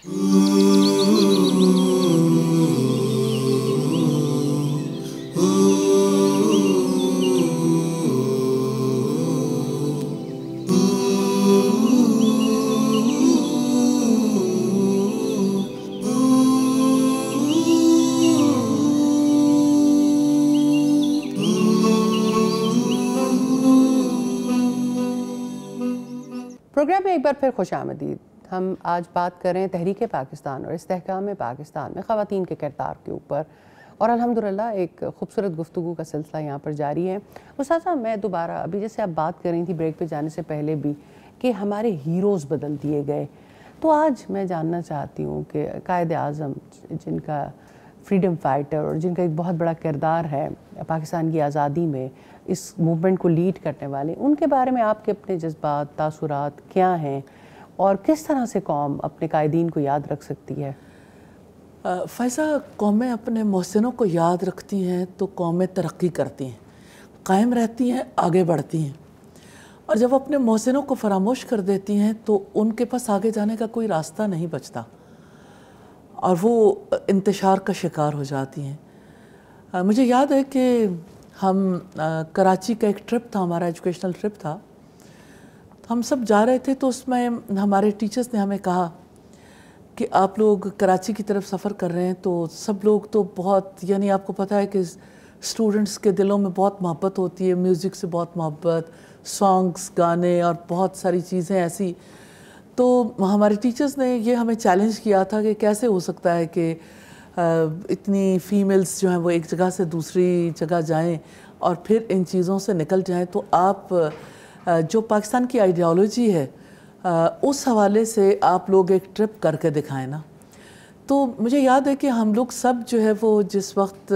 Programme میں ایک بار پھر خوش آمدید۔ ہم آج بات کر رہے ہیں تحریک پاکستان اور استحکام پاکستان میں خواتین کے کردار کے اوپر، اور الحمدللہ ایک خوبصورت گفتگو کا سلسلہ یہاں پر جاری ہے۔ استاذہ، میں دوبارہ ابھی جیسے آپ بات کر رہی تھی بریک پہ جانے سے پہلے بھی کہ ہمارے ہیروز بدل دیے گئے، تو آج میں جاننا چاہتی ہوں کہ قائد اعظم جن کا فریڈم فائٹر اور جن کا ایک بہت بڑا کردار ہے پاکستان کی آزادی میں، اس موومنٹ کو لیڈ کرنے والے، ان کے بارے میں آپ کے اپنے جذبات، تاثرات کیا ہیں اور کس طرح سے قوم اپنے قائدین کو یاد رکھ سکتی ہے؟ فائزہ، قومیں اپنے محسنوں کو یاد رکھتی ہیں تو قومیں ترقی کرتی ہیں، قائم رہتی ہیں، آگے بڑھتی ہیں، اور جب اپنے محسنوں کو فراموش کر دیتی ہیں تو ان کے پاس آگے جانے کا کوئی راستہ نہیں بچتا اور وہ انتشار کا شکار ہو جاتی ہیں۔ مجھے یاد ہے کہ ہم کراچی کا ایک ٹرپ تھا، ہمارا ایجوکیشنل ٹرپ تھا، ہم سب جا رہے تھے، تو اس میں ہمارے ٹیچرز نے ہمیں کہا کہ آپ لوگ کراچی کی طرف سفر کر رہے ہیں، تو سب لوگ تو بہت، یعنی آپ کو پتہ ہے کہ اسٹوڈنٹس کے دلوں میں بہت محبت ہوتی ہے، میوزک سے بہت محبت، سانگز، گانے اور بہت ساری چیزیں ایسی۔ تو ہمارے ٹیچرز نے یہ ہمیں چیلنج کیا تھا کہ کیسے ہو سکتا ہے کہ اتنی فیمیلز جو ہیں وہ ایک جگہ سے دوسری جگہ جائیں اور پھر ان چیزوں سے نکل جائیں، تو آپ جو پاکستان کی آئیڈیالوجی ہے اس حوالے سے آپ لوگ ایک ٹرپ کر کے دکھائیں نا۔ تو مجھے یاد ہے کہ ہم لوگ سب جو ہے وہ جس وقت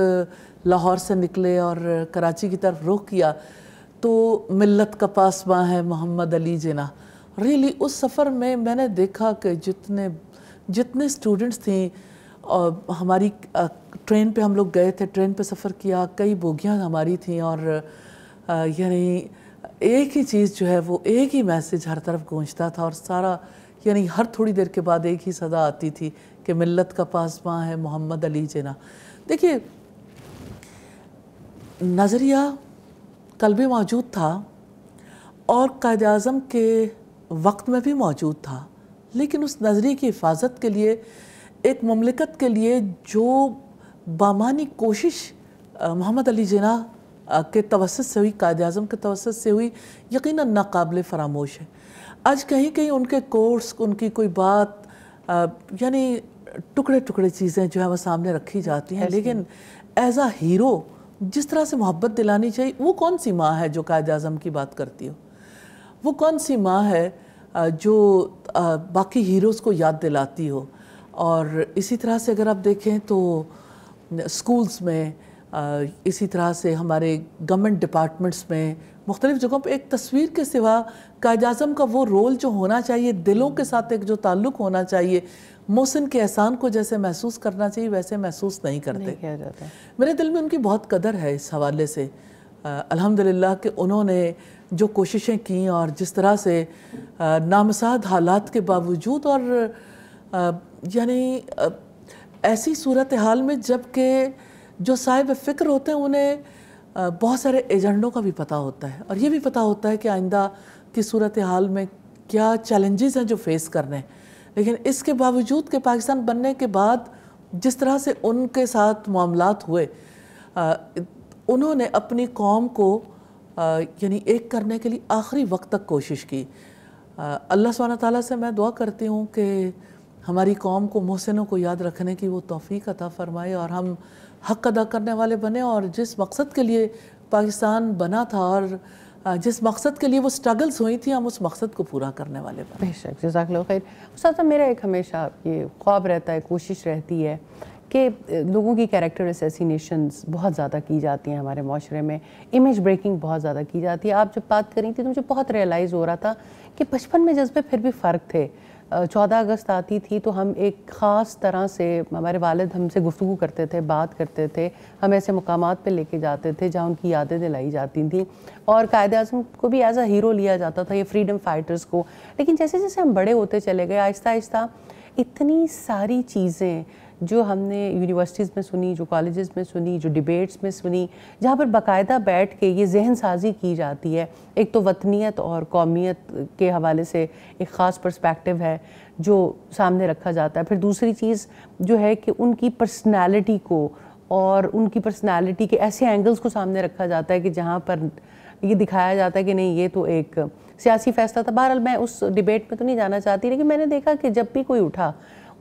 لاہور سے نکلے اور کراچی کی طرف رخ کیا، تو ملت کا پاسباں ہے محمد علی جناح، ریلی اس سفر میں میں نے دیکھا کہ جتنے اسٹوڈنٹس تھیں، ہماری ٹرین پہ ہم لوگ گئے تھے، ٹرین پہ سفر کیا، کئی بوگیاں ہماری تھیں، اور یعنی ایک ہی چیز جو ہے وہ ایک ہی میسیج ہر طرف گونجتا تھا، اور سارا یعنی ہر تھوڑی دیر کے بعد ایک ہی صدا آتی تھی کہ ملت کا پاسباں ہے محمد علی جناح۔ دیکھیے، نظریہ کل بھی موجود تھا اور قائد اعظم کے وقت میں بھی موجود تھا، لیکن اس نظریے کی حفاظت کے لیے، ایک مملکت کے لیے جو بامانی کوشش محمد علی جناح کے توسط سے ہوئی، قائد اعظم کے توسط سے ہوئی، یقیناً ناقابل فراموش ہے۔ آج کہیں کہیں ان کے کورس، ان کی کوئی بات، یعنی ٹکڑے ٹکڑے چیزیں جو ہیں وہ سامنے رکھی جاتی ہیں، لیکن ایز اے ہیرو جس طرح سے محبت دلانی چاہیے، وہ کون سی ماں ہے جو قائد اعظم کی بات کرتی ہو؟ وہ کون سی ماں ہے جو باقی ہیروز کو یاد دلاتی ہو؟ اور اسی طرح سے اگر آپ دیکھیں تو اسکولز میں، اسی طرح سے ہمارے گورنمنٹ ڈپارٹمنٹس میں، مختلف جگہوں پہ ایک تصویر کے سوا قائد اعظم کا وہ رول جو ہونا چاہیے، دلوں کے ساتھ ایک جو تعلق ہونا چاہیے، محسن کے احسان کو جیسے محسوس کرنا چاہیے ویسے محسوس نہیں کرتے۔ میرے دل میں ان کی بہت قدر ہے اس حوالے سے، الحمدللہ کہ انہوں نے جو کوششیں کیں اور جس طرح سے نامساعد حالات کے باوجود، اور یعنی ایسی صورتحال میں جب کہ جو صاحب فکر ہوتے ہیں انہیں بہت سارے ایجنڈوں کا بھی پتہ ہوتا ہے، اور یہ بھی پتہ ہوتا ہے کہ آئندہ کی صورتحال میں کیا چیلنجز ہیں جو فیس کرنے ہیں، لیکن اس کے باوجود کہ پاکستان بننے کے بعد جس طرح سے ان کے ساتھ معاملات ہوئے، انہوں نے اپنی قوم کو یعنی ایک کرنے کے لیے آخری وقت تک کوشش کی۔ اللہ سبحانہ تعالیٰ سے میں دعا کرتی ہوں کہ ہماری قوم کو محسنوں کو یاد رکھنے کی وہ توفیق عطا فرمائے، اور ہم حق ادا کرنے والے بنے، اور جس مقصد کے لیے پاکستان بنا تھا اور جس مقصد کے لیے وہ سٹرگلز ہوئی تھیں، ہم اس مقصد کو پورا کرنے والے بنے۔ بے شک، جزاک اللہ خیر۔ استاذہ، میرا ایک ہمیشہ یہ خواب رہتا ہے، کوشش رہتی ہے کہ لوگوں کی کیریکٹر اسیسینیشنز بہت زیادہ کی جاتی ہیں ہمارے معاشرے میں، امیج بریکنگ بہت زیادہ کی جاتی ہے۔ آپ جب بات کر رہی تھی تو مجھے بہت ریئلائز ہو رہا تھا کہ بچپن میں جذبے پھر بھی فرق تھے۔ 14 اگست آتی تھی تو ہم ایک خاص طرح سے، ہمارے والد ہم سے گفتگو کرتے تھے، بات کرتے تھے، ہم ایسے مقامات پہ لے کے جاتے تھے جہاں ان کی یادیں دلائی جاتی تھیں، اور قائد اعظم کو بھی ایز اے ہیرو لیا جاتا تھا، یہ فریڈم فائٹرز کو۔ لیکن جیسے جیسے ہم بڑے ہوتے چلے گئے، آہستہ آہستہ اتنی ساری چیزیں جو ہم نے یونیورسٹیز میں سنی، جو کالجز میں سنی، جو ڈیبیٹس میں سنی، جہاں پر باقاعدہ بیٹھ کے یہ ذہن سازی کی جاتی ہے. ایک تو وطنیت اور قومیت کے حوالے سے ایک خاص پرسپیکٹیو ہے جو سامنے رکھا جاتا ہے. پھر دوسری چیز جو ہے کہ ان کی پرسنالٹی کو اور ان کی پرسنالٹی کے ایسے اینگلز کو سامنے رکھا جاتا ہے کہ جہاں پر یہ دکھایا جاتا ہے کہ نہیں یہ تو ایک سیاسی فیصلہ تھا. بہرحال میں اس ڈیبیٹ میں تو نہیں جانا چاہتی، لیکن میں نے دیکھا کہ جب بھی کوئی اٹھا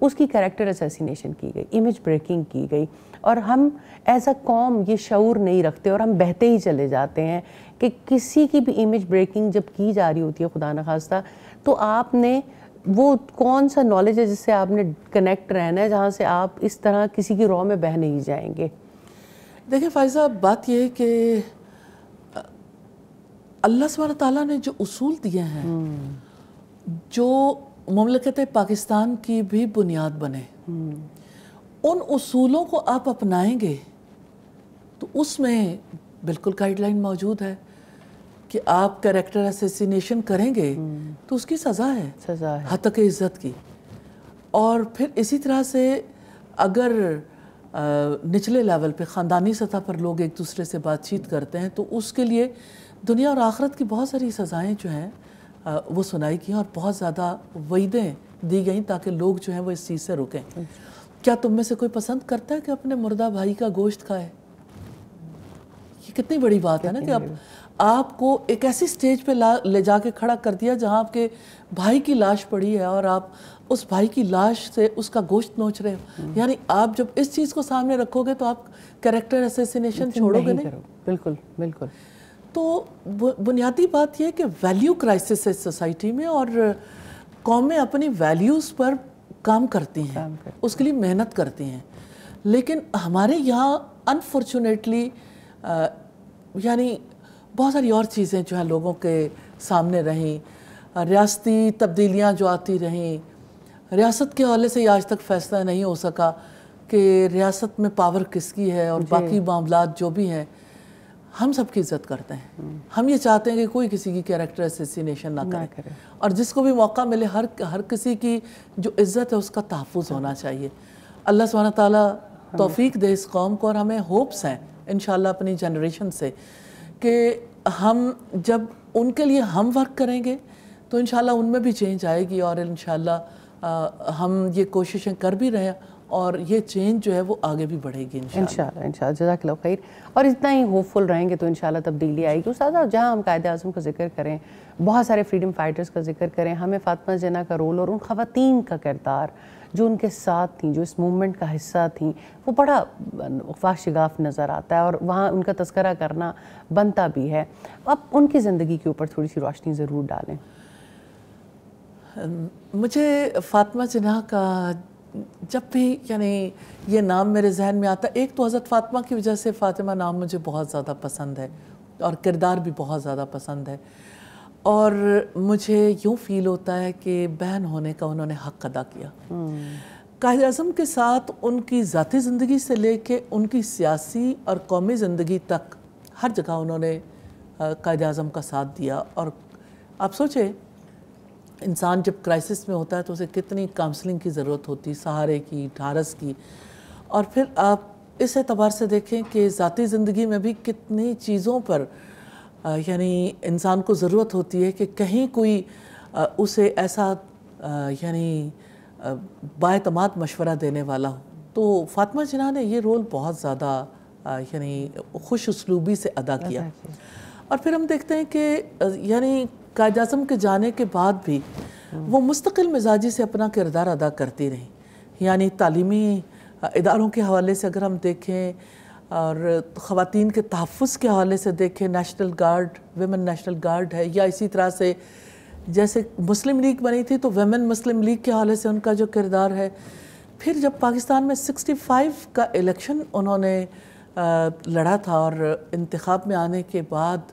اس کی کریکٹر اسیسینیشن کی گئی، امیج بریکنگ کی گئی، اور ہم ایز اے قوم یہ شعور نہیں رکھتے اور ہم بہتے ہی چلے جاتے ہیں کہ کسی کی بھی امیج بریکنگ جب کی جا رہی ہوتی ہے خدا نخواستہ تو آپ نے وہ کون سا نالج ہے جس سے آپ نے کنیکٹ رہنا ہے جہاں سے آپ اس طرح کسی کی رو میں بہہ نہیں جائیں گے. دیکھیں فائزہ، بات یہ ہے کہ اللہ سبحانہ تعالیٰ نے جو اصول دیے ہیں جو مملکت پاکستان کی بھی بنیاد بنے، ان اصولوں کو آپ اپنائیں گے تو اس میں بالکل گائیڈ لائن موجود ہے کہ آپ کریکٹر اسیسینیشن کریں گے تو اس کی سزا ہے، حتک عزت کی. اور پھر اسی طرح سے اگر نچلے لیول پہ خاندانی سطح پر لوگ ایک دوسرے سے بات چیت کرتے ہیں تو اس کے لیے دنیا اور آخرت کی بہت ساری سزائیں جو ہیں وہ سنائی گئی اور بہت زیادہ وعیدیں دی گئیں تاکہ لوگ جو ہیں وہ اس چیز سے رکیں. کیا تم میں سے کوئی پسند کرتا ہے کہ اپنے مردہ بھائی کا گوشت کھائے؟ یہ کتنی بڑی بات ہے نا کہ آپ کو ایک ایسی سٹیج پہ لے جا کے کھڑا کر دیا جہاں آپ کے بھائی کی لاش پڑی ہے اور آپ اس بھائی کی لاش سے اس کا گوشت نوچ رہے ہو. یعنی آپ جب اس چیز کو سامنے رکھو گے تو آپ کریکٹر اسیسینیشن چھوڑو گے نہیں. بالکل بالکل. تو بنیادی بات یہ ہے کہ ویلیو کرائسس ہے سوسائٹی میں، اور قومیں اپنی ویلیوز پر کام کرتی ہیں، اس کے لیے محنت کرتی ہیں. لیکن ہمارے یہاں انفارچونیٹلی یعنی بہت ساری اور چیزیں جو ہیں لوگوں کے سامنے رہیں، ریاستی تبدیلیاں جو آتی رہیں، ریاست کے حوالے سے آج تک فیصلہ نہیں ہو سکا کہ ریاست میں پاور کس کی ہے، اور باقی معاملات جو بھی ہیں ہم سب کی عزت کرتے ہیں. ہم یہ چاہتے ہیں کہ کوئی کسی کی کریکٹر اسیسینیشن نہ کرے، اور جس کو بھی موقع ملے ہر کسی کی جو عزت ہے اس کا تحفظ ہونا چاہیے. اللہ سبحانہ تعالیٰ توفیق دے اس قوم کو، اور ہمیں ہوپس ہیں انشاءاللہ اپنی جنریشن سے کہ ہم جب ان کے لیے ہم ورک کریں گے تو انشاءاللہ ان میں بھی چینج آئے گی، اور انشاءاللہ ہم یہ کوششیں کر بھی رہے ہیں اور یہ چینج جو ہے وہ آگے بھی بڑھے گی انشاءاللہ. جزاک اللہ خیر. اور اتنا ہی ہوپ فل رہیں گے تو انشاءاللہ تبدیلی آئے گی. استاذہ، جہاں ہم قائد اعظم کا ذکر کریں، بہت سارے فریڈم فائٹرز کا ذکر کریں، ہمیں فاطمہ جناح کا رول اور ان خواتین کا کردار جو ان کے ساتھ تھیں، جو اس موومنٹ کا حصہ تھیں، وہ بڑا واشگاف نظر آتا ہے اور وہاں ان کا تذکرہ کرنا بنتا بھی ہے. اب ان کی زندگی کے اوپر تھوڑی سی روشنی ضرور ڈالیں. مجھے فاطمہ جناح کا جب بھی یعنی یہ نام میرے ذہن میں آتا ہے، ایک تو حضرت فاطمہ کی وجہ سے فاطمہ نام مجھے بہت زیادہ پسند ہے اور کردار بھی بہت زیادہ پسند ہے، اور مجھے یوں فیل ہوتا ہے کہ بہن ہونے کا انہوں نے حق ادا کیا. قائد اعظم کے ساتھ ان کی ذاتی زندگی سے لے کے ان کی سیاسی اور قومی زندگی تک ہر جگہ انہوں نے قائد اعظم کا ساتھ دیا. اور آپ سوچیں انسان جب کرائسس میں ہوتا ہے تو اسے کتنی کاؤنسلنگ کی ضرورت ہوتی، سہارے کی، ڈھارس کی، اور پھر آپ اس اعتبار سے دیکھیں کہ ذاتی زندگی میں بھی کتنی چیزوں پر یعنی انسان کو ضرورت ہوتی ہے کہ کہیں کوئی اسے ایسا یعنی بااعتماد مشورہ دینے والا ہو. تو فاطمہ جناح نے یہ رول بہت زیادہ یعنی خوش اسلوبی سے ادا کیا. اور پھر ہم دیکھتے ہیں کہ یعنی قائد اعظم کے جانے کے بعد بھی وہ مستقل مزاجی سے اپنا کردار ادا کرتی رہیں. یعنی تعلیمی اداروں کے حوالے سے اگر ہم دیکھیں اور خواتین کے تحفظ کے حوالے سے دیکھیں، national guard, women national guard ہے، یا اسی طرح سے جیسے مسلم لیگ بنی تھی تو ویمن مسلم لیگ کے حوالے سے ان کا جو کردار ہے. پھر جب پاکستان میں 65 کا الیکشن انہوں نے لڑا تھا اور انتخاب میں آنے کے بعد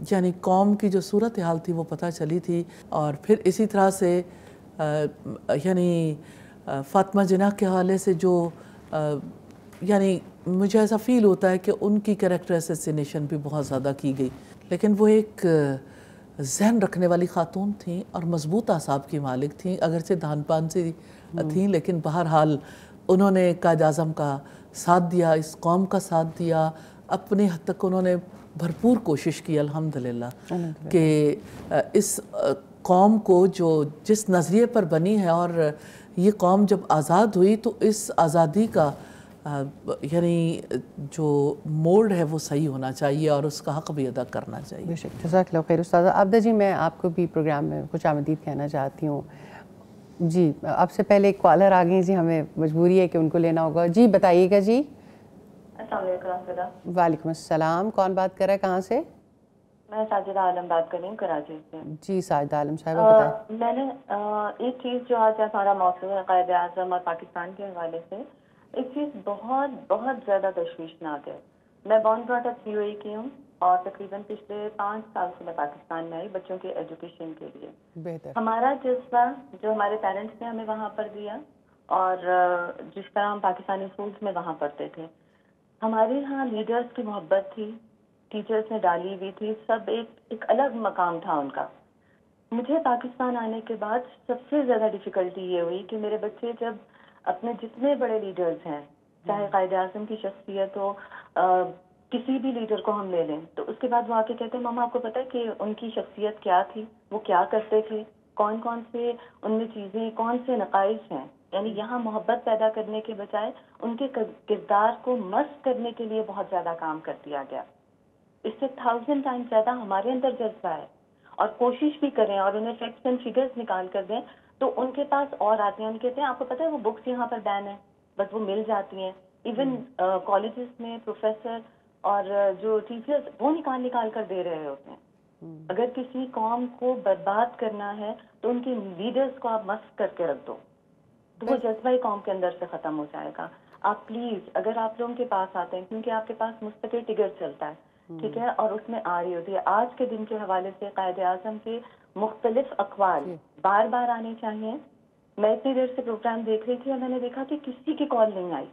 یعنی قوم کی جو صورتحال تھی وہ پتہ چلی تھی. اور پھر اسی طرح سے یعنی فاطمہ جناح کے حوالے سے جو یعنی مجھے ایسا فیل ہوتا ہے کہ ان کی کریکٹر اسیسینیشن بھی بہت زیادہ کی گئی. لیکن وہ ایک ذہن رکھنے والی خاتون تھیں اور مضبوط اعصاب کی مالک تھیں، اگرچہ دھان پان سے تھیں، لیکن بہرحال انہوں نے قائد اعظم کا ساتھ دیا، اس قوم کا ساتھ دیا، اپنی حد تک انہوں نے بھرپور کوشش کی الحمدللہ کہ اس قوم کو جو جس نظریے پر بنی ہے، اور یہ قوم جب آزاد ہوئی تو اس آزادی کا یعنی جو موڈ ہے وہ صحیح ہونا چاہیے اور اس کا حق بھی ادا کرنا چاہیے۔ بے شک، جزاک اللہ خیر استاذہ۔ عابدہ جی، میں آپ کو بھی پروگرام میں خوش آمدید کہنا چاہتی ہوں۔ جی، آپ سے پہلے ایک کالر آ گئی، جی ہمیں مجبوری ہے کہ ان کو لینا ہوگا۔ جی بتائیے گا جی۔ السلام علیکم۔ وعلیکم السلام، کون بات کر رہا ہے، کہاں سے؟ میں ساجدہ عالم بات کر رہی ہوں کراچی سے۔ جی ساجدہ عالم صاحبہ بتائیں۔ میں نے ایک چیز جو آج ہمارا موضوع ہے قائد اعظم اور پاکستان کے حوالے سے، ایک چیز بہت بہت زیادہ تشویشناک ہے۔ میں بورن براٹ اپ UAE کی ہوں اور تقریباً پچھلے 5 سال سے میں پاکستان میں آئی بچوں کے ایجوکیشن کے لیے۔ بہتر۔ ہمارا جذبہ جو ہمارے پیرنٹس نے ہمیں وہاں پر دیا اور جس طرح ہم پاکستانی اسکولس میں وہاں پڑھتے تھے، ہمارے یہاں لیڈرز کی محبت تھی، ٹیچرز نے ڈالی ہوئی تھی، سب ایک الگ مقام تھا ان کا۔ مجھے پاکستان آنے کے بعد سب سے زیادہ ڈیفیکلٹی یہ ہوئی کہ میرے بچے جب اپنے جتنے بڑے لیڈرز ہیں، چاہے قائد اعظم کی شخصیت ہو، کسی بھی لیڈر کو ہم لے لیں، تو اس کے بعد وہ آ کے کہتے ہیں ماما آپ کو پتہ ہے کہ ان کی شخصیت کیا تھی، وہ کیا کرتے تھے، کون کون سے ان میں چیزیں، کون سے نقائص ہیں۔ یعنی یہاں محبت پیدا کرنے کے بجائے ان کے کردار کو مسخ کرنے کے لیے بہت زیادہ کام کر دیا گیا۔ اس سے 1000 ٹائم زیادہ ہمارے اندر جذبہ ہے، اور کوشش بھی کریں اور انہیں فیکٹس اینڈ فگرز نکال کر دیں تو ان کے پاس اور آتے ہیں۔ ان کہتے ہیں آپ کو پتہ ہے وہ بکس یہاں پر بین ہے، بس وہ مل جاتی ہیں۔ ایون کالجز میں پروفیسر اور جو ٹیچرز وہ نکال کر دے رہے ہوتے ہیں۔ اگر کسی قوم کو برباد کرنا ہے تو ان کے لیڈرز کو آپ مسخ کر کے رکھ دو تو وہ جذبہ ہی قوم کے اندر سے ختم ہو جائے گا۔ آپ پلیز اگر آپ لوگوں کے پاس آتے ہیں، کیونکہ آپ کے پاس مستقل ٹگر چلتا ہے، ٹھیک ہے، اور اس میں آ رہی ہوتی ہے، آج کے دن کے حوالے سے قائد اعظم کے مختلف اقوال بار بار آنے چاہیے۔ میں اتنی دیر سے پروگرام دیکھ رہی تھی اور میں نے دیکھا کہ کسی کی کال نہیں آئی،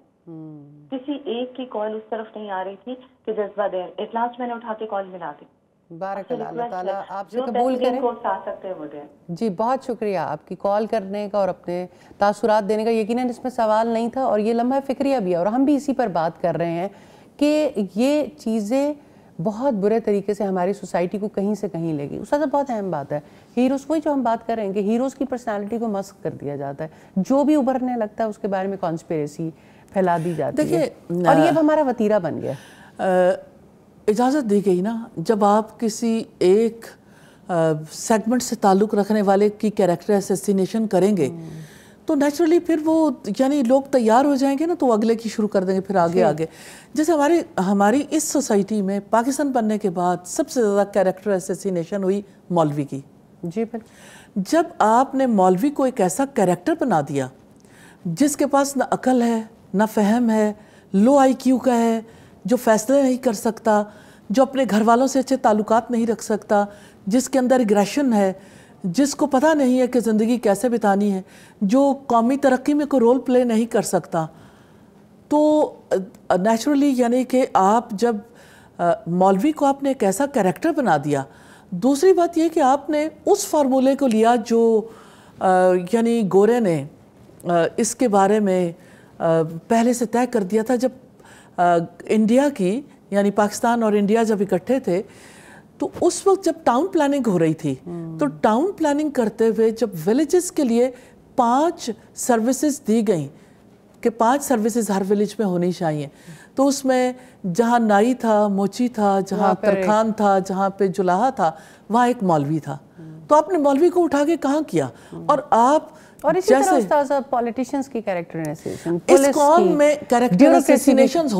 کسی ایک کی کال اس طرف نہیں آ رہی تھی کہ جذبہ دیں۔ ایٹ لاسٹ میں نے اٹھا کے کال ملا دی۔ بارک اللہ، اللہ تعالیٰ آپ سے قبول کریں۔ جی بہت شکریہ آپ کی کال کرنے کا اور اپنے تاثرات دینے کا۔ یقیناً اس میں سوال نہیں تھا اور یہ لمحہ فکریہ بھی ہے، اور ہم بھی اسی پر بات کر رہے ہیں کہ یہ چیزیں بہت برے طریقے سے ہماری سوسائٹی کو کہیں سے کہیں لے گی۔ اس سے بہت اہم بات ہے ہیروز، وہی جو ہم بات کر رہے ہیں کہ ہیروز کی پرسنالٹی کو مسخ کر دیا جاتا ہے، جو بھی ابھرنے لگتا ہے اس کے بارے میں کانسپیریسی پھیلا دی جاتی ہے، اور یہ ہمارا وتیرہ بن گیا۔ اجازت دی گئی نا، جب آپ کسی ایک سیگمنٹ سے تعلق رکھنے والے کی کیریکٹر اسیسینیشن کریں گے تو نیچرلی پھر وہ یعنی لوگ تیار ہو جائیں گے نا، تو اگلے کی شروع کر دیں گے، پھر آگے۔ جیسے ہماری اس سوسائٹی میں پاکستان بننے کے بعد سب سے زیادہ کیریکٹر اسیسینیشن ہوئی مولوی کی۔ جی بالکل۔ جب آپ نے مولوی کو ایک ایسا کیریکٹر بنا دیا جس کے پاس نہ عقل ہے، نہ فہم ہے، لو IQ کا ہے، جو فیصلے نہیں کر سکتا، جو اپنے گھر والوں سے اچھے تعلقات نہیں رکھ سکتا، جس کے اندر اگریشن ہے، جس کو پتہ نہیں ہے کہ زندگی کیسے بتانی ہے، جو قومی ترقی میں کوئی رول پلے نہیں کر سکتا، تو نیچرلی یعنی کہ آپ جب مولوی کو آپ نے ایک ایسا کیریکٹر بنا دیا۔ دوسری بات یہ کہ آپ نے اس فارمولے کو لیا جو یعنی گورے نے اس کے بارے میں پہلے سے طے کر دیا تھا۔ جب انڈیا کی یعنی پاکستان اور انڈیا جب اکٹھے تھے تو اس وقت جب ٹاؤن پلاننگ ہو رہی تھی تو ٹاؤن پلاننگ کرتے ہوئے جب ولیجز کے لیے 5 سروسز دی گئیں کہ 5 سروسز ہر ولیج میں ہونی چاہیے، تو اس میں جہاں نائی تھا، موچی تھا، جہاں ترخان تھا، جہاں پہ جلاہا تھا، وہاں ایک مولوی تھا۔ تو آپ نے مولوی کو اٹھا کے کہاں کیا؟ اور اسی طرح استاذہ پولیٹیشنز کی کیریکٹر اسیسینیشن، اس قوم میں کیریکٹر اسیسینیشنز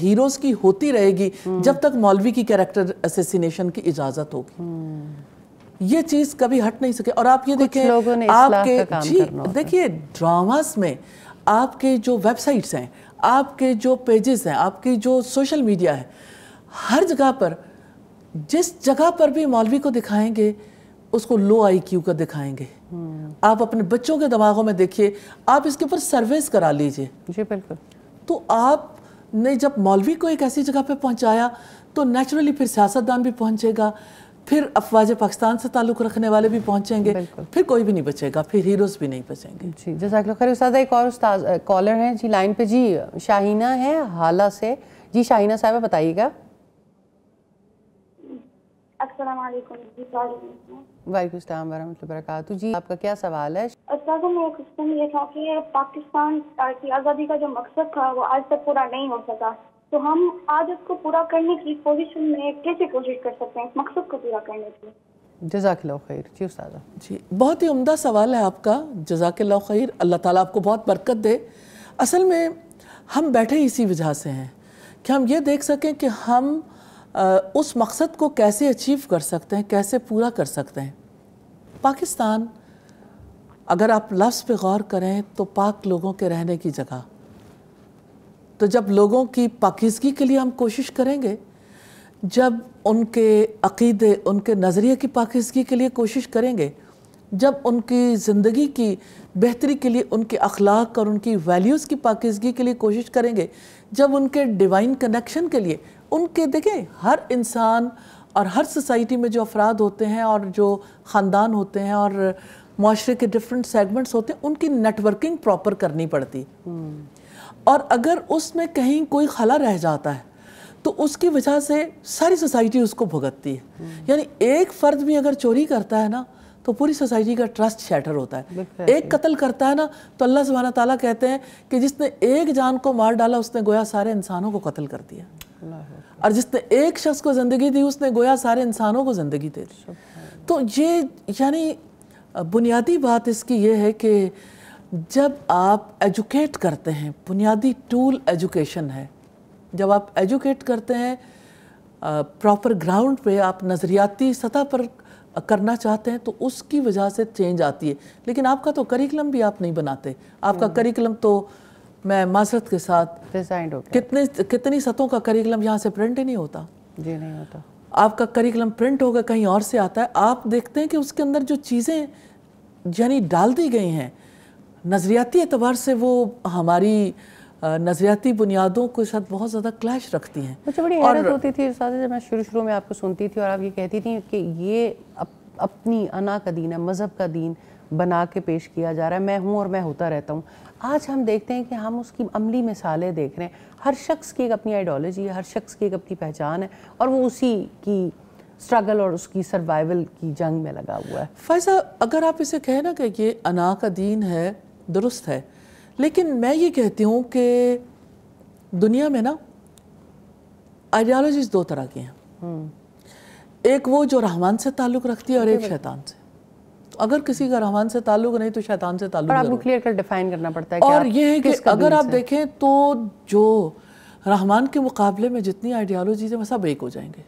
ہیروز کی ہوتی رہے گی جب تک مولوی کی کیریکٹر اسیسینیشن کی اجازت ہوگی۔ یہ چیز کبھی ہٹ نہیں سکے۔ اور آپ یہ دیکھیں، آپ کے دیکھیے ڈراماز میں آپ کے جو ویب سائٹس ہیں، آپ کے جو پیجز ہیں، آپ کی جو سوشل میڈیا ہے، ہر جگہ پر جس جگہ پر بھی مولوی کو دکھائیں گے اس کو لو IQ کا دکھائیں گے۔ آپ اپنے بچوں کے دماغوں میں دیکھیے، آپ اس کے اوپر سرویز کرا لیجئے۔ جی بالکل۔ تو آپ نے جب مولوی کو ایک ایسی جگہ پہ پہنچایا تو نیچرلی پھر سیاستدان بھی پہنچے گا، پھر افواج پاکستان سے تعلق رکھنے والے بھی پہنچیں گے, پھر کوئی بھی نہیں بچے گا, پھر ہیروز بھی نہیں بچیں گے. جی جزاک اللہ خیر. استاذہ ایک اور استاذ کالر ہیں جی لائن پہ. جی شاہینہ ہے حالہ سے. جی شاہینہ صاحبہ بتائیے گا. السلام علیکم. وعلیکم السلام ورحمۃ اللہ وبرکاتہ. جی آپ کا کیا سوال ہے؟ استاذہ میں کوشچن یہ تھا کہ پاکستان کی آزادی کا جو مقصد تھا وہ آج تک پورا نہیں ہو سکا, تو ہم آج اس کو پورا کرنے کی پوزیشن میں کیسے کوشش کر سکتے ہیں اس مقصد کو پورا کرنے کی؟ جزاک اللہ خیر. جی استاذہ. جی بہت ہی عمدہ سوال ہے آپ کا, جزاک اللہ خیر, اللہ تعالیٰ آپ کو بہت برکت دے. اصل میں ہم بیٹھے اسی وجہ سے ہیں کہ ہم یہ دیکھ سکیں کہ ہم اس مقصد کو کیسے اچیو کر سکتے ہیں, کیسے پورا کر سکتے ہیں. پاکستان اگر آپ لفظ پہ غور کریں تو پاک لوگوں کے رہنے کی جگہ, تو جب لوگوں کی پاکیزگی کے لیے ہم کوشش کریں گے, جب ان کے عقیدے, ان کے نظریے کی پاکیزگی کے لیے کوشش کریں گے, جب ان کی زندگی کی بہتری کے لیے ان کے اخلاق اور ان کی ویلیوز کی پاکیزگی کے لیے کوشش کریں گے, جب ان کے ڈیوائن کنیکشن کے لیے ان کے, دیکھیں ہر انسان اور ہر سوسائٹی میں جو افراد ہوتے ہیں اور جو خاندان ہوتے ہیں اور معاشرے کے ڈفرینٹ سیگمنٹس ہوتے ہیں, ان کی نیٹ ورکنگ پراپر کرنی پڑتی. اور اگر اس میں کہیں کوئی خلا رہ جاتا ہے تو اس کی وجہ سے ساری سوسائٹی اس کو بھگتتی ہے. یعنی ایک فرد بھی اگر چوری کرتا ہے نا تو پوری سوسائٹی کا ٹرسٹ شیٹر ہوتا ہے. ایک قتل کرتا ہے نا تو اللہ سبحانہ تعالیٰ کہتے ہیں کہ جس نے ایک جان کو مار ڈالا اس نے گویا سارے انسانوں کو قتل کر دیا, اور جس نے ایک شخص کو زندگی دی اس نے گویا سارے انسانوں کو زندگی دے دی. تو یہ یعنی بنیادی بات اس کی یہ ہے کہ جب آپ ایجوکیٹ کرتے ہیں, بنیادی ٹول ایجوکیشن ہے, جب آپ ایجوکیٹ کرتے ہیں پراپر گراؤنڈ پہ, آپ نظریاتی سطح پر کرنا چاہتے ہیں تو اس کی وجہ سے چینج آتی ہے. لیکن آپ کا تو کریکلم بھی آپ نہیں بناتے, آپ کا کریکلم تو میں معذرت کے ساتھ کتنی سطحوں کا کریکلم یہاں سے پرنٹ ہی نہیں ہوتا. جی نہیں ہوتا. آپ کا کریکلم پرنٹ ہوگا کہیں اور سے آتا ہے. آپ دیکھتے ہیں کہ اس کے اندر جو چیزیں یعنی ڈال دی گئی ہیں نظریاتی اعتبار سے وہ ہماری نظریاتی بنیادوں کے ساتھ بہت زیادہ کلیش رکھتی ہیں. مجھے بڑی حیرت ہوتی تھی استاذہ جب میں شروع میں آپ کو سنتی تھی اور آپ یہ کہتی تھی کہ یہ اپنی انا کا دین ہے, مذہب کا دین بنا کے پیش کیا جا رہا ہے, میں ہوں اور میں ہوتا رہتا ہوں. آج ہم دیکھتے ہیں کہ ہم اس کی عملی مثالیں دیکھ رہے ہیں. ہر شخص کی ایک اپنی آئیڈیالوجی ہے, ہر شخص کی ایک اپنی پہچان ہے, اور وہ اسی کی سٹرگل اور اس کی سروائیول کی جنگ میں لگا ہوا ہے. فائزہ اگر آپ اسے کہیں نا کہ یہ انا کا دین ہے, درست ہے, لیکن میں یہ کہتی ہوں کہ دنیا میں نا آئیڈیالوجیز دو طرح کی ہیں. ایک وہ جو رحمان سے تعلق رکھتی ہے اور ایک شیطان سے. اگر کسی کا رحمان سے تعلق نہیں تو شیطان سے تعلق. اور آپ کو کلیئر کر ڈیفائن کرنا پڑتا ہے. اور یہ ہے کہ اگر آپ دیکھیں تو جو رحمان کے مقابلے میں جتنی آئیڈیالوجیز ہیں وہ سب ایک ہو جائیں گے.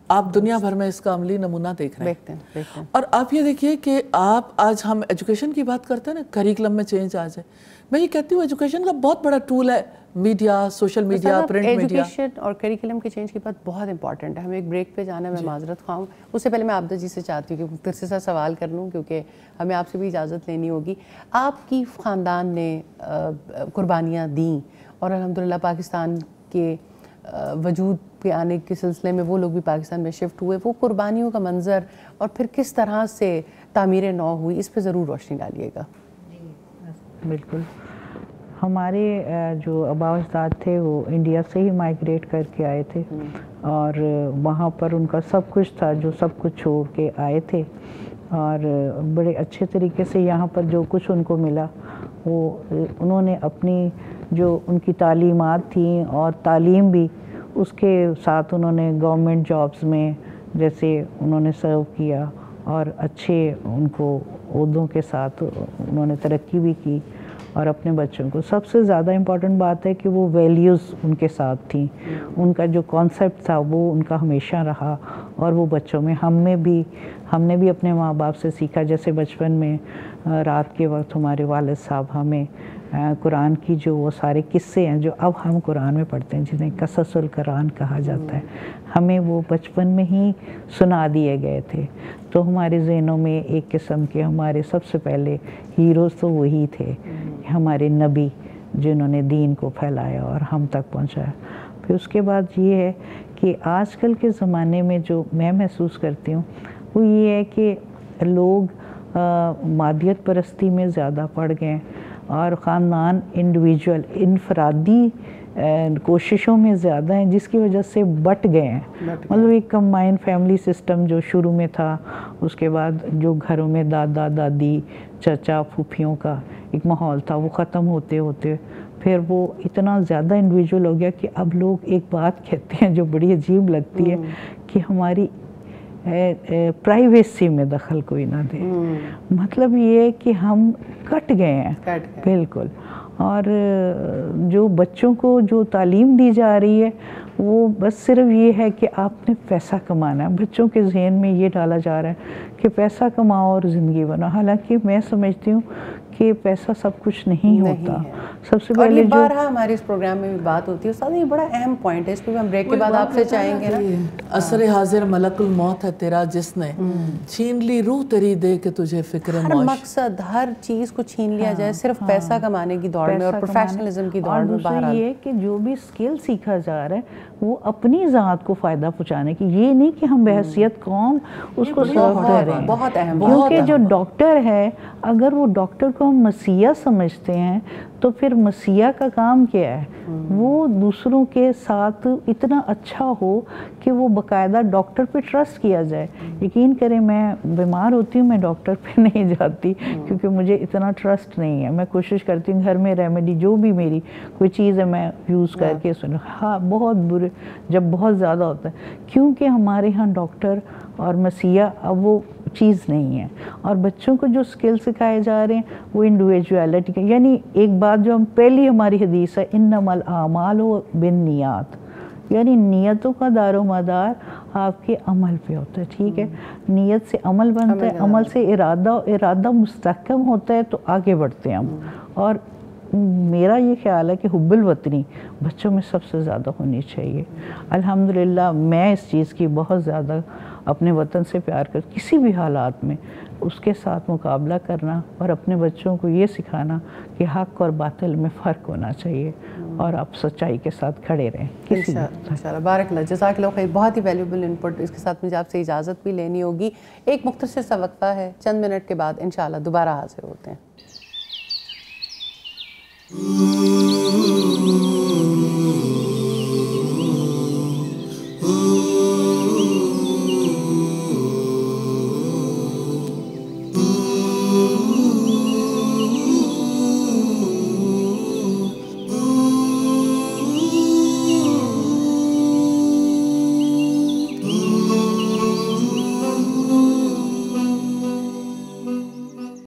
آپ دنیا بھر میں اس کا عملی نمونہ دیکھ رہے ہیں. اور آپ یہ دیکھیے کہ آپ آج ہم ایجوکیشن کی بات کرتے ہیں نا, کریکلم میں چینج آ جائے. میں یہ کہتی ہوں ایجوکیشن کا بہت بڑا ٹول ہے media, social media, print media. Education اور کریکلم کے چینج کی بات بہت امپورٹنٹ ہے. ہمیں ایک بریک پہ جانا ہے, میں معذرت خواہوں. اس سے پہلے میں عابدہ جی سے چاہتی ہوں کہ مختصر سا سوال کر لوں کیونکہ ہمیں آپ سے بھی اجازت لینی ہوگی. آپ کی خاندان نے قربانیاں دیں اور الحمدللہ پاکستان کے وجود پہ آنے کے سلسلے میں وہ لوگ بھی پاکستان میں شفٹ ہوئے. وہ قربانیوں کا منظر اور پھر کس طرح سے تعمیر نو ہوئی, اس پہ ضرور روشنی ڈالیے گا. بالکل. ہمارے جو آباء و اجداد تھے وہ انڈیا سے ہی مائیگریٹ کر کے آئے تھے, اور وہاں پر ان کا سب کچھ تھا جو سب کچھ چھوڑ کے آئے تھے, اور بڑے اچھے طریقے سے یہاں پر جو کچھ ان کو ملا وہ انہوں نے اپنی جو ان کی تعلیمات تھیں اور تعلیم بھی اس کے ساتھ انہوں نے گورنمنٹ جابز میں جیسے انہوں نے سرو کیا, اور اچھے ان کو عہدوں کے ساتھ انہوں نے ترقی بھی کی. اور اپنے بچوں کو سب سے زیادہ امپورٹنٹ بات ہے کہ وہ ویلیوز ان کے ساتھ تھیں, ان کا جو کانسیپٹ تھا وہ ان کا ہمیشہ رہا, اور وہ بچوں میں ہم نے بھی اپنے ماں باپ سے سیکھا. جیسے بچپن میں رات کے وقت ہمارے والد صاحب ہمیں قرآن کی جو وہ سارے قصے ہیں جو اب ہم قرآن میں پڑھتے ہیں جنہیں قصص القرآن کہا جاتا ہے, ہمیں وہ بچپن میں ہی سنا دیے گئے تھے. تو ہمارے ذہنوں میں ایک قسم کے ہمارے سب سے پہلے ہیروز تو وہی تھے, ہمارے نبی جنہوں نے دین کو پھیلایا اور ہم تک پہنچایا. پھر اس کے بعد یہ ہے کہ آج کل کے زمانے میں جو میں محسوس کرتی ہوں وہ یہ ہے کہ لوگ مادیت پرستی میں زیادہ پڑ گئے ہیں اور خاندان انڈیویجول انفرادی کوششوں میں زیادہ ہیں، جس کی وجہ سے بٹ گئے ہیں. مطلب ایک کمبائن فیملی سسٹم جو شروع میں تھا، اس کے بعد جو گھروں میں دادا دادی چچا پھوپھیوں کا ایک ماحول تھا، وہ ختم ہوتے ہوتے پھر وہ اتنا زیادہ انڈیویجول ہو گیا کہ اب لوگ ایک بات کہتے ہیں جو بڑی عجیب لگتی ہے کہ ہماری پرائیویسی میں دخل کوئی نہ دے. مطلب یہ ہے کہ ہم کٹ گئے ہیں بالکل. اور جو بچوں کو جو تعلیم دی جا رہی ہے وہ بس صرف یہ ہے کہ آپ نے پیسہ کمانا ہے. بچوں کے ذہن میں یہ ڈالا جا رہا ہے کہ پیسہ کماؤ اور زندگی بناؤ، حالانکہ میں سمجھتی ہوں کہ پیسہ سب کچھ نہیں ہوتا. سب سے پہلے جو ہمارے اس پروگرام میں بھی بات ہوتی ہے استاد، یہ بڑا اہم پوائنٹ ہے، اس پہ بھی ہم بریک کے بعد آپ سے چاہیں گے نا. عصر حاضر ملک الموت ہے تیرا جس نے چھین لی روح تیری دے کے تجھے فکر ہر مقصد ہر چیز کو چھین لیا جائے صرف پیسہ کمانے کی دوڑ میں اور پروفیشنلزم کی دوڑ میں. اور یہ کہ جو بھی اسکل سیکھا جا رہا ہے وہ اپنی ذات کو فائدہ پہنچانے کی، یہ نہیں کہ ہم بحیثیت قوم اس کو سرو کریں. بہت اہم. کیونکہ جو ڈاکٹر ہے اگر وہ ڈاکٹر کو ہم مسیح سمجھتے ہیں تو پھر مسیح کا کام کیا ہے؟ وہ دوسروں کے ساتھ اتنا اچھا ہو کہ وہ باقاعدہ ڈاکٹر پہ ٹرسٹ کیا جائے. یقین کریں میں بیمار ہوتی ہوں میں ڈاکٹر پہ نہیں جاتی کیونکہ مجھے اتنا ٹرسٹ نہیں ہے. میں کوشش کرتی ہوں گھر میں ریمیڈی جو بھی میری کوئی چیز ہے میں یوز کر کے سنوں. ہاں بہت برے جب بہت زیادہ ہوتا ہے کیونکہ ہمارے ہاں ڈاکٹر اور مسیح اب وہ چیز نہیں ہے. اور بچوں کو جو اسکل سکھائے جا رہے ہیں وہ انڈیویجویلٹی کے، یعنی ایک بات جو ہم پہلی ہماری حدیث ہے انما الاعمال بالنیات، یعنی نیتوں کا دار و مدار آپ کے عمل پہ ہوتا ہے. ٹھیک ہے، نیت سے عمل بنتا ہے، عمل سے ارادہ مستحکم ہوتا ہے تو آگے بڑھتے ہیں ہم. اور میرا یہ خیال ہے کہ حب الوطنی بچوں میں سب سے زیادہ ہونی چاہیے. الحمدللہ میں اس چیز کی بہت زیادہ اپنے وطن سے پیار کر کسی بھی حالات میں اس کے ساتھ مقابلہ کرنا اور اپنے بچوں کو یہ سکھانا کہ حق اور باطل میں فرق ہونا چاہیے اور آپ سچائی کے ساتھ کھڑے رہیں. انشاءاللہ. بارک اللہ، جزاک اللہ خیر. بہت ہی ویلیوبل انپٹ. اس کے ساتھ مجھے آپ سے اجازت بھی لینی ہوگی. ایک مختصر سا وقفہ ہے، چند منٹ کے بعد انشاءاللہ دوبارہ حاضر ہوتے ہیں.